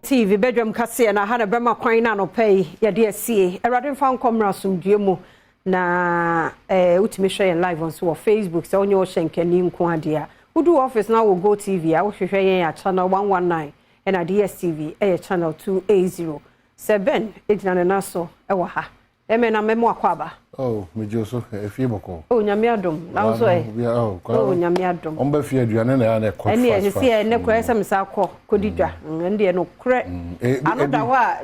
TV Badwam kase na ha na bema kwan na no pay ya de asie erade mfa nkomra somdue mu na utimi hwe live on so Facebook so onye o hyenkani nko ade a udu office na wo go TV a wo hwehwe yen ya channel 119 na DSTV channel 280 7 ejina na so wa ha na memo akwaba oh mejo so efie boko oh nyame adom na so oh nyame adom omba fie aduane na ya na ekọ ene ye se ne kura se msa akọ kodidwa ende no kure anoda wa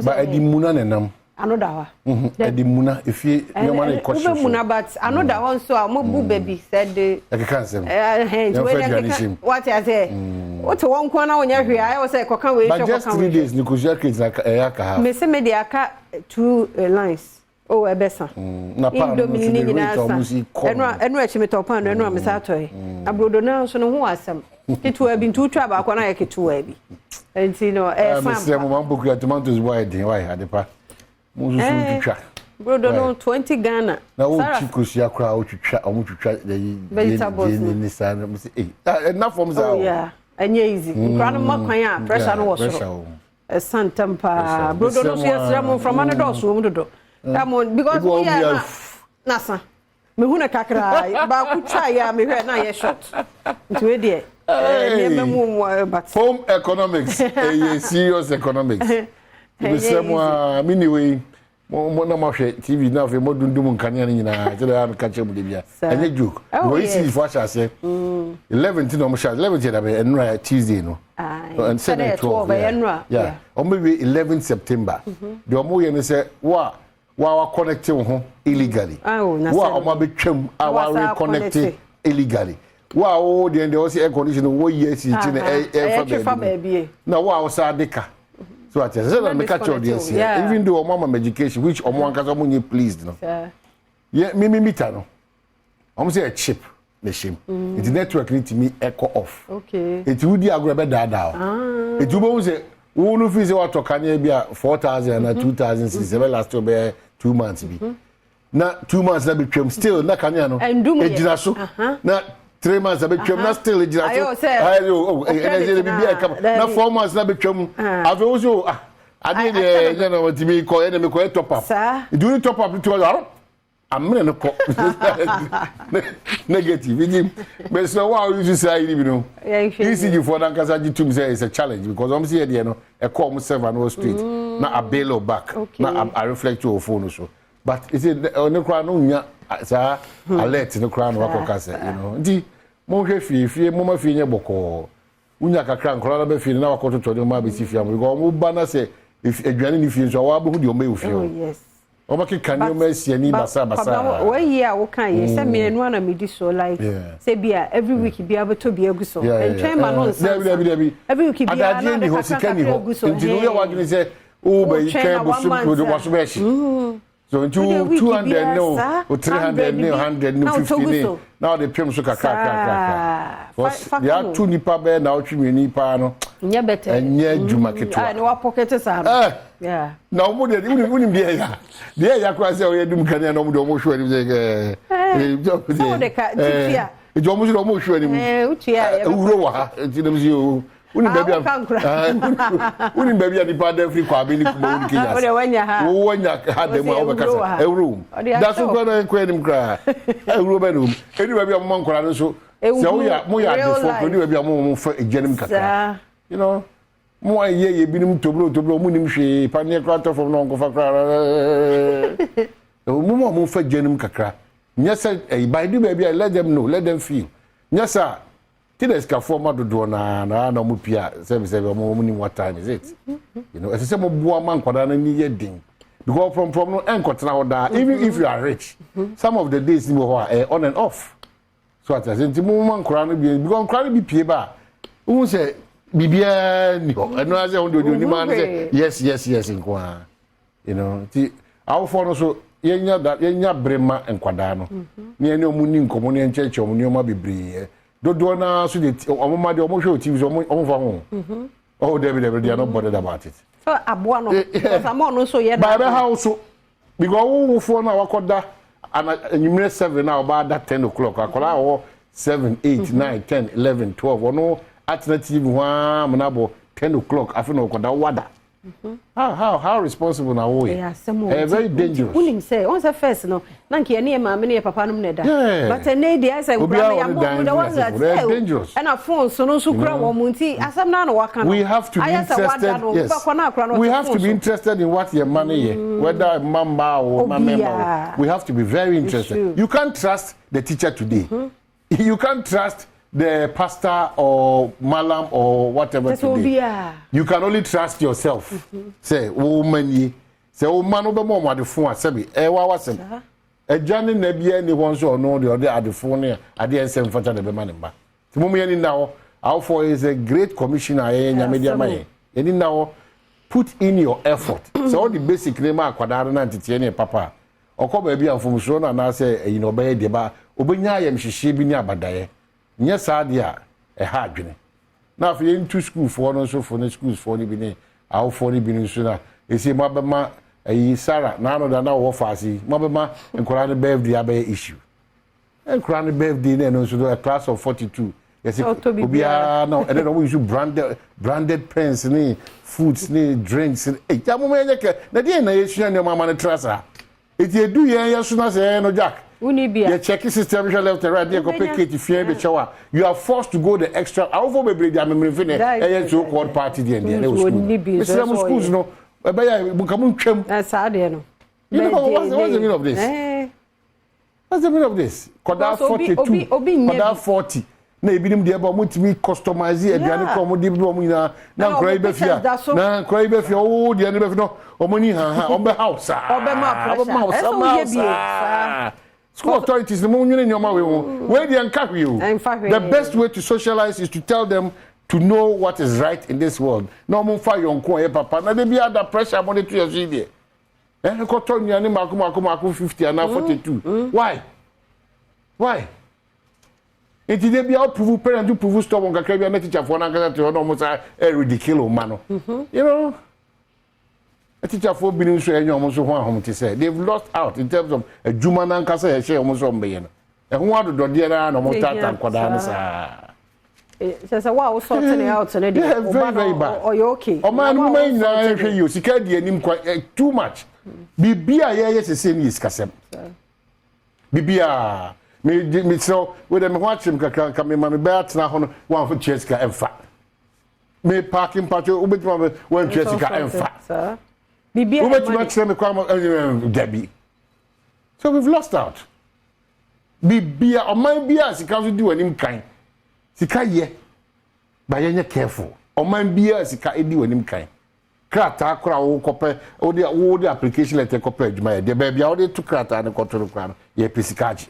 ba edimuna nenam anoda wa edimuna efie nyama na ekọ so muna but anoda one so a mobu baby said ekekansem what I say what one kwana onya hwe ayo say koka we show koka 3 days ni ko share kids na aka ha me se me de aka 2 lines oh ebesa na pa no enu echi me topa no enu amesa toy abrodo na so no ho asem kitu abi ntu twa ba kwa na yeketu abi enti no me se mo mambo ku tomatoes wide why adepa mo so twitwa brodo no 20 Ghana na o chikosi akra o twitwa o twitwa ni sa mo se na form za oh yeah anya easy nkra no makwan a pressure no wo so santampa brodo no so yesra from another so mo dodo because we are nasa me hu na kakra ba ku twa ya me hwe na ye short nti we de but home economics serious economics we say mo anyway mo na ma hwe TV na fe mo dundum nkania nyina tele am ka chemu de bia enye joke we see for chase 11 no mo sha 11 da be enra Tuesday no and 7 yeah o maybe 11 September de o mo ye ne say wa connect ho illegally wa o ma betwam wa reconnect illegally wa o de o say air condition wo yes ti na fa baby na wa o sa deka so at say na make catch audience even though mama education which o mo ankasa mo nye pleased no yeah me meter no o say a chip the shame the network need to me echo off okay it would be agro be da it wo say wo no fi say wa to kanya bia 4000 na 2000 since last year 2 months bi na 2 months na betwam still na kanya no ejira so na 3 months na betwam na still ejira so ayo energy bi bia kam na 4 months na betwam ave ozo ade de na want me ko ene me ko top up do you top up to all amene no ko negative you but so wow you say you know easy for dan kasa jitum say it's a challenge because I'm see here no e call me serve no street na a bail back na a reflect your phone so but is it no kra no nya sa alert no kra no wakokasa you know ndi mo hwe fie mo ma fie nye boko unya kakra nkora na be fie na wakototo de ma be si fie am because mo ba na say if aduane ni fie so wa bo hu de o me fie yes o ma ke kan you me sie ni basa we here wo kan ye say me enu na me di so like say bia every week bia beto bia gu so and train man on every week bia na de hosikani ho nti no ya wadwene say o be train busu do waso be shi so into 200 no or 300 no 100 no 50 now the pem so kakra ya tu nipa be na otwi nipa no nya better enye juma keto ah ni wa pocket sa yeah na omo de unim de ya kwa se o yedum kania na omo de omo hwe ni say so de ka tia e jo omo so omo hwe ni utia ya uro wa ha ti dem si o unim baby ani pa dem free kwa be ni kuma uni kinya o wanya ha dem o be kasa euro da so kwa na kwa nim kra euro be no eni baby am nkora no so se o ya mo ya de for eni baby am mo fa ejenim kaka you know mo aye binim tobro mo nim hwe pa ne kra to from no nko fa kra mo fa ejenim kaka nyesa by the baby let them know let them feel nyesa Tides ka forma dodo na mo pia say mo ni what time is it you know say mo bua man kwada na ni ye din because from no enkotena ho da even if you are rich some of the days ni ho on and off so at say mo man kwada no bi because kwada bi pie ba who say bibia ni ho eno ase ho do ni man say yes nkwa you know ti awo for no so yenya brema enkwada no ni ene omuni nkomo ni encheche omuni oma bebre dodo na so de omoma de omo hwe TV so omo fa ho oh David they are not bothered about it so aboa no because amon no so ye by the house because wo fo na wakoda anyimre 7 na oba da 10 o'clock akola wo 7 8 9 10 11 12 ono alternative ho amnabo 10 o'clock after no koda wada. How responsible now we? Very dangerous. Unim say once a first no nanki ene ma me ne papa no neda. But ene dey say we dangerous. And a phone so no so kura wo munti asam na no waka no. We have to be interested. Yes. We have to be interested in what your money is, whether mamba or member. We have to be very interested. You can't trust the teacher today. You can't trust the pastor or malam or whatever today. You can only trust yourself. Say, woman, say, oh man, over more the phone. Say, what was it? A Johnny Nebia, any one so no, the other at the phone. I didn't send for the man. The moment now, our for is a great commissioner in media money. And now, put in your effort. So all the basic name are Quadarana and Titiani Papa. Or come baby and from Shona and I say, you know, by the bar, Obenya yam she be near Badaye. Yes, idea a hard journey. Now, if you're into school for no so for the schools for the bini, our 40 billion sooner. You see, Mabama, a Sarah, none of the now offers, Mabama, and Koran birthday abe issue. And Koran birthday, and also a class of 42. Yes, no, and then always you branded pens, foods, drinks, and a Yamuka. The DNA, your mamma and trasa. If you do, yes, soon as no jack. The checking system left and right there. You are forced to go the extra. Our for baby, I'm a so-called party. The schools, no. That's sad, you know. What's the meaning of this? What's the meaning of this? Koda 42, Koda 40. Maybe them there, but me customize it. The other come now cry before. Now cry before. Oh, the other no. Money, on the house. School authorities, the moon in your mouth. Where they uncover you. The best way to socialize is to tell them to know what is right in this world. No more fire on Koya Papa. Now they be under pressure on the 2 years idea. Eh, Cotton Yanni Makumaku 50 and now 42. Why? Why? It is be out prove parent to prove stop on Caribbean teacher for an to almost a ridiculous man. You know? A teacher for being so almost one home to say they've lost out in terms of a Juman and Casa share almost 1 billion. And one do dear and almost that Quadana. Says a wow, sorting out and very bad. Or you okay? Or man, you see, can't quite too much. Bibia, yes, the same is Cassam. Bibia, me so with them watching coming, my bats now one for Cheska and fat. Me parking party, one Jessica and fat. Debbie. So we've lost out. Bibia or my beer, she can't do any kind. She can't ye, but you're careful. Or my beer, she can't do any kind. Crata, crowd, copper, or the application letter copper, my dear baby, all the two crata and a control crown, ye piscaji.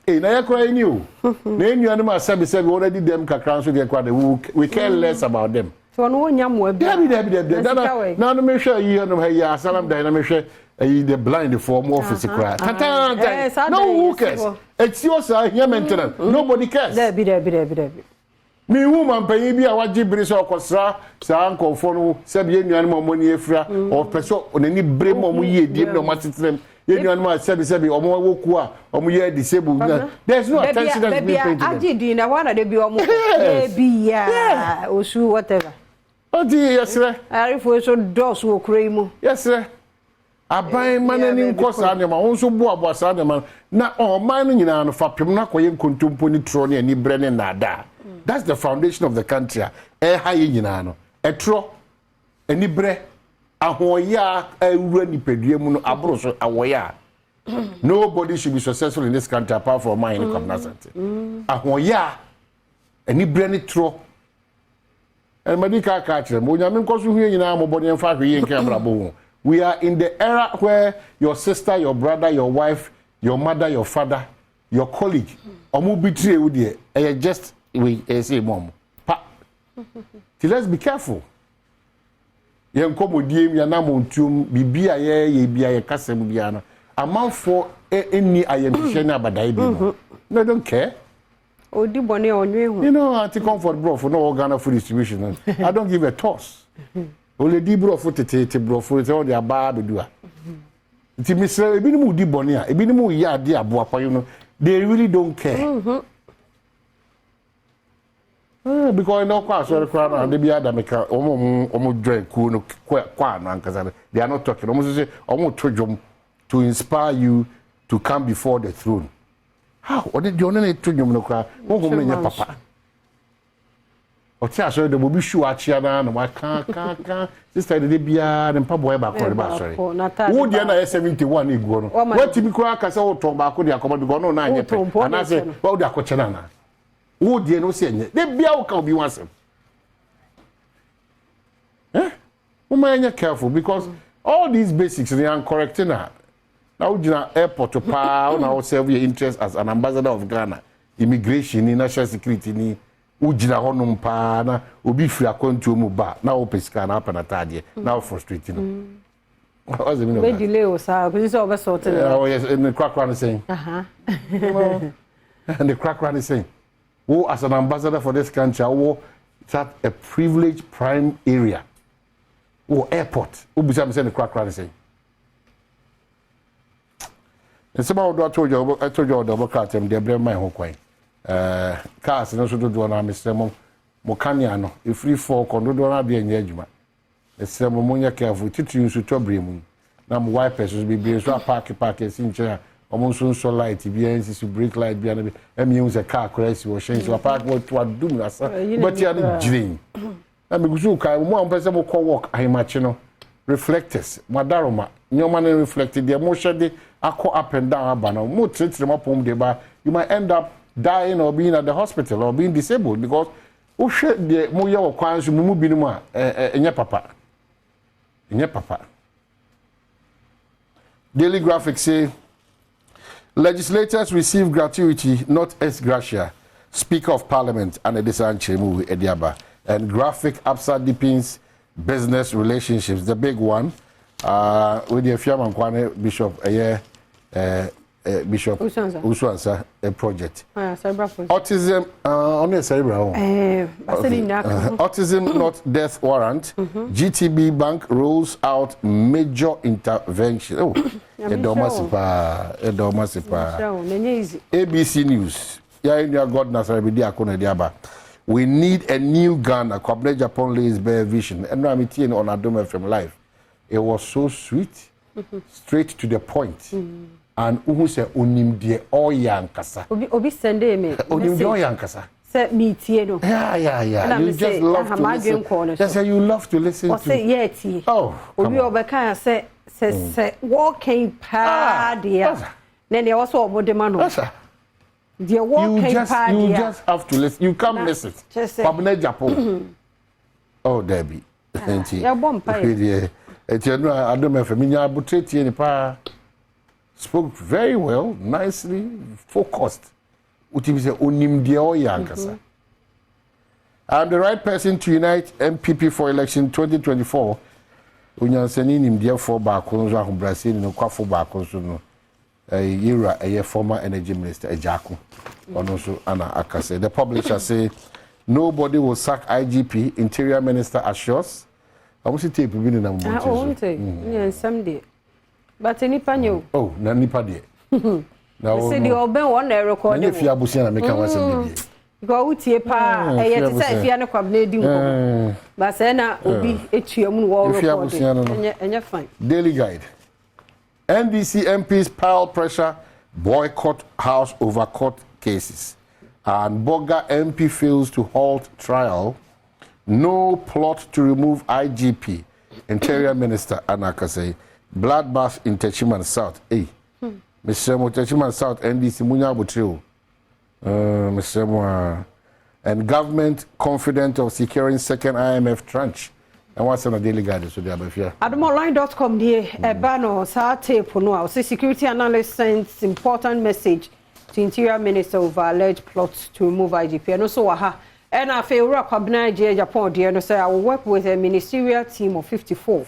Eh, now you're crying you. Name your animal, said already them crowns with their crowd. We care less about them. So no one yam web. Now me sure you know hey salam da na me sure the blind form office cry. No who cares? It's your side here maintenance. Nobody cares. There be. Me woman pay bi a waji biri so okosra sa anko fo no se bi enuan mo money efra or peso onani bre mo mo ye diem no matitrem enuan mo se bi omo woku a omo ye disable. There's no attention that's being paid to them. Aji di na wana de bi omo be ya osu whatever. Oh dear, yes, sir. I for so doors will cream. Yes, sir. I buy money in course animal, also boa animal. Now, all mining in an fapim na koyen contumponi troni and brennan nada. That's the foundation of the country. High in ano. A tro, a nibre, a hoya, a reni pedium, a broso, a waya. Nobody should be successful in this country apart from mine in cognizance. A hoya, a nibreni tro. And medical catch them. We are in the era where your sister, your brother, your wife, your mother, your father, your colleague, betray with you. Just we say mom. So let's be careful. You come with you, you know, bibia ye bia kasem biano. Amount for any I am no, I don't care. You know, anti-comfort bro for no organ food distribution. I don't give a toss. Only di bro for tete bro for all their bad do. It's Mr. Ebinimu di bonia, Ebinimu ya di aboa, you know. They really don't care. Because no kwa so crown and they be adameka omo join ku no kwa no ankasa they are not talking almost say omo tojom to inspire you to come before the throne. How o dey only tojom no kwa won go menye papa o ti aso de bobi shu achia na no wa kan sister de bia ne pa boy ba ko de ba sorry wo de na 71 iguo no what bi ko aka say wo to ba ko de akomodo go no na anye pe ana say wo de akochena na wo de no se enye de bia wo ka obi wansem wo ma anya careful because all these basics they are correcting na wo gina airport to pa na wo serve your interest as an ambassador of Ghana immigration ni national security ni wo gina honum pa na obi free akwantu mu ba na wo pesika na apanatade na wo frustrating what's the meaning of that? We delay us because it's over sorted. Oh yes, and the crack is saying and the crack is saying who as an ambassador for this country who at a privileged prime area or airport who be saying the crack is saying and somehow I told you double car them they blame my whole coin cars no so do na Mr. Mo kanya no e free for kondo do na be anya adwuma Mr. Mo nya careful titu nsu tobre mu na mo wipers be be so park sinche omo so light bi en si brake light bi na be emi use car crash wo shen so park wo to adum na sa but ya no girin na me gusu kai mo am pese mo call work ahimachi no reflectors madaroma nyoma na reflected the mo shede akọ up and down abana mo treat mo pom de ba you might end up dying or being at the hospital or being disabled because o hwe de mo ye wo kwan so mu bi no a enye papa Daily Graphic say legislators receive gratuity, not ex gratia. Speaker of Parliament and Edisan Chemu Ediaba. And Graphic Absa deepens business relationships. The big one with the Fiaman Kwane Bishop Bishop Uswansa project. Autism only cerebral. Autism not death warrant. GTB Bank rolls out major intervention. Oh, Edomasipa. ABC News. We need a new Ghana. Kwabne Japan lays bare vision. And I'm meeting on Adom FM Live. It was so sweet, straight to the point. And who say onim de oyankasa obi send me onim de oyankasa say me tie no yeah you just love to listen that's you love to listen to say yeah tie obi obeka say walking pa dia na ne also obodema no the walking pa dia you just have to listen you come listen Kwabne Japan oh Debbie ya bompa e no Adom FM nya abutetie ni pa spoke very well, nicely, focused. And I'm the right person to unite MPP for election 2024. Unyansenin therefore Bakonzo Brazil no Kwafo Bakonzo no a former energy minister Ejaku. Also Anna Akase. The publisher say nobody will sack IGP, Interior Minister assures. I want to take a minute now. Someday. But nipa nyo oh na nipa de na wo se di oben won na record na fia busia na meka wa sem bibie because utie pa e ye tse fia ne Kwabne di nko ba se na obi etuam no wo record enye fine. Daily Guide. NDC MPs pile pressure boycott House over court cases and Boga MP fails to halt trial. No plot to remove IGP. Interior Minister Anaka say bloodbath in Techiman South. Hey, Mr. Techiman South, NDC Munya Butrio. Mr. And government confident of securing second IMF tranche. And what's on the Daily Guide? So they are here. Adomonline.com here. Bano sa tape no. So security analyst sends important message to Interior Minister over alleged plots to remove IGP. And also and I feel Kwabne Japan dear no say I will work with a ministerial team of 54.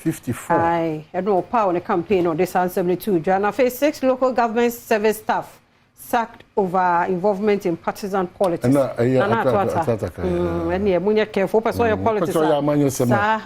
I know power on the campaign on this 72. Jana face 6 local government service staff sacked over involvement in partisan politics. And yeah, munya careful person your politics. Na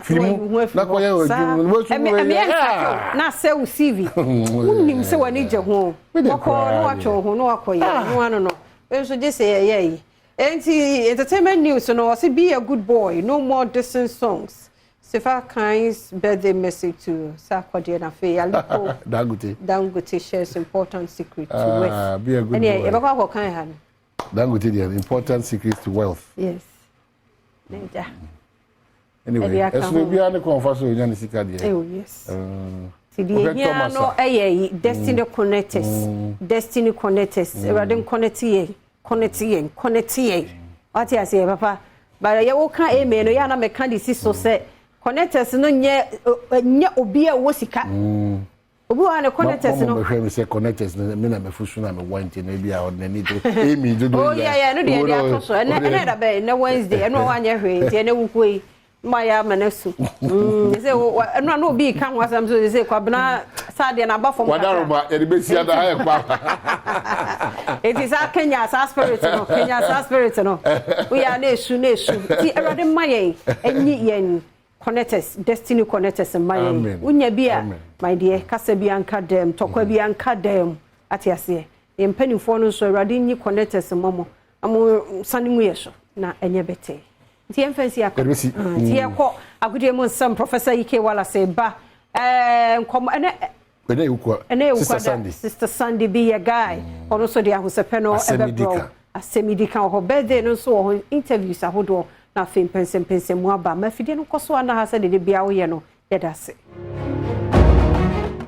say CV. Unim say wani je ho. Ko no acho ho no akoya. No no. We so just say yeah. Entertainment news no say be a good boy, no more distant songs. Sefa Kain's birthday message to Sarkodie na fe Aliko Dangote shares important secret to wealth. Be a good boy. E be kwa kan ha. Dangote the important secret to wealth. Yes. Neja. Anyway, as we be an conference with Yanni Sika there. Oh yes. Tidia no destiny connectors. Destiny connectors. Radin connect ye. What you say papa? But you can amen no ya na me kan disi so say connectors no nye obi a wo sika. Obi wa na connectors no. Me say connectors me na me fusu na me want na bia o na need to emi do. Oh yeah no dey akoso. Na da be na Wednesday no wa nya hwe tie na wukoi. Maya manasu. Say no be kan wasam so say kwabna sade na ba from. Wadaroma e be sia da ha kwa. It is a Kenya spirit no. Kenya spirit no. We are nesu. Ti erade mayen enyi yen connectors destiny connectors mayen. Unya bia my dear kasa bi anka dem tokwa bi anka dem atiase. E mpanifo no so erade nyi connectors momo. Amo sanimu yeso na enye bete. Ti emfansi akọ. Ti ekọ agudie mo nsam Professor Ike Wala say ba nkom ene Sister Sandy be a guy ono so dia hosepeno ebebro asemidika ho birthday no so ho interviews ahodo na fem pensem mu aba mafide no koso ana ha se de bia wo ye no yedase